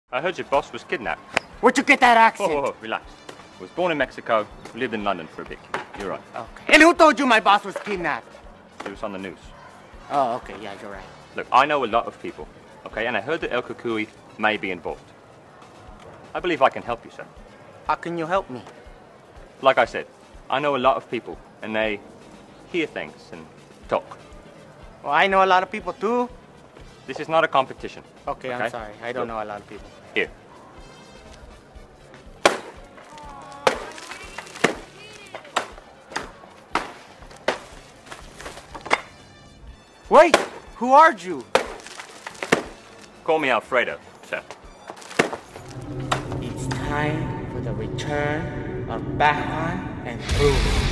I heard your boss was kidnapped. Where'd you get that accent? Whoa, relax. I was born in Mexico, lived in London for a bit. You're right. Okay. And who told you my boss was kidnapped? It was on the news. Oh, okay, yeah, you're right. Look, I know a lot of people, okay, and I heard that El Kukui may be involved. I believe I can help you, sir. How can you help me? Like I said, I know a lot of people, and they hear things and talk. Well, I know a lot of people too. This is not a competition. Okay, I'm sorry. I don't know a lot of people. Here. Wait! Who are you? Call me Alfredo, sir. It's time for the return of Batman and Bruce.